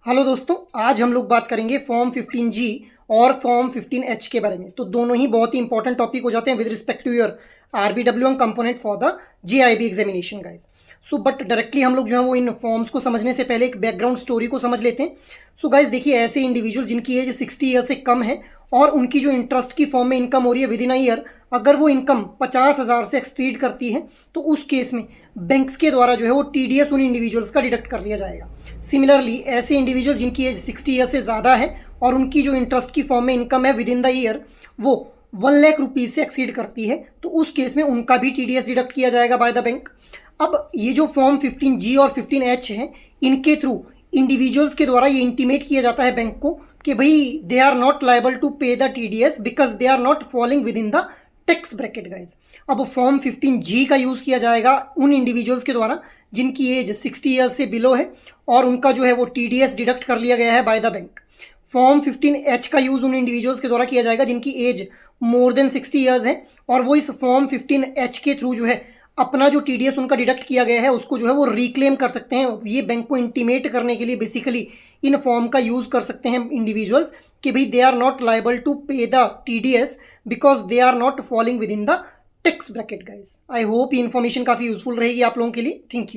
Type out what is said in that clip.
Hello दोस्तों, आज हम लोग बात करेंगे फॉर्म 15G और फॉर्म 15H के बारे में। तो दोनों ही बहुत ही इंपॉर्टेंट टॉपिक हो जाते हैं with respect to your RBWM component for the JIB examination guys. So but directly हम लोग जो है वो इन फॉर्म्स को समझने से पहले एक बैकग्राउंड स्टोरी को समझ लेते हैं। सो गाइस देखिए, ऐसे इंडिविजुअल जिनकी एज 60 ईयर से कम है और उनकी जो इंटरेस्ट की फॉर्म में इनकम हो रही है विद इन अ ईयर, अगर वो इनकम 50,000 से एक्ससीड करती है तो उस केस में बैंक्स के द्वारा जो है वो TDS उन इंडिविजुअल्स का डिडक्ट कर लिया जाएगा। सिमिलरली ऐसे इंडिविजुअल जिनकी एज 60 ईयर से ज़्यादा है और उनकी जो इंटरेस्ट की फॉर्म में इनकम है विद इन द ईयर वो 1,00,000 रुपीज़ से एक्सीड करती है तो उस केस में उनका भी TDS डिडक्ट किया जाएगा बाय द बैंक। अब ये जो फॉर्म 15G और 15H है, इनके थ्रू इंडिविजुअल्स के द्वारा ये इंटीमेट किया जाता है बैंक को कि भाई they are not liable to pay the TDS because they are not falling within the tax bracket guys. अब फॉर्म 15G का यूज़ किया जाएगा उन इंडिविजुअल्स के द्वारा जिनकी एज 60 ईयर्स से बिलो है और उनका जो है वो TDS डिडक्ट कर लिया गया है by the bank. Form 15H का यूज़ उन इंडिविजुअल्स के द्वारा किया जाएगा जिनकी एज मोर देन 60 ईयर्स है और वो इस फॉर्म 15H के थ्रू जो है अपना जो TDS उनका डिडक्ट किया गया है उसको जो है वो रिक्लेम कर सकते हैं। ये बैंक को इंटीमेट करने के लिए बेसिकली इन फॉर्म का यूज़ कर सकते हैं इंडिविजुअल्स कि भाई they are not liable to pay the TDS because they are not falling within the tax bracket guys. I hope ये इन्फॉर्मेशन काफ़ी यूजफुल रहेगी आप लोगों के लिए। Thank you.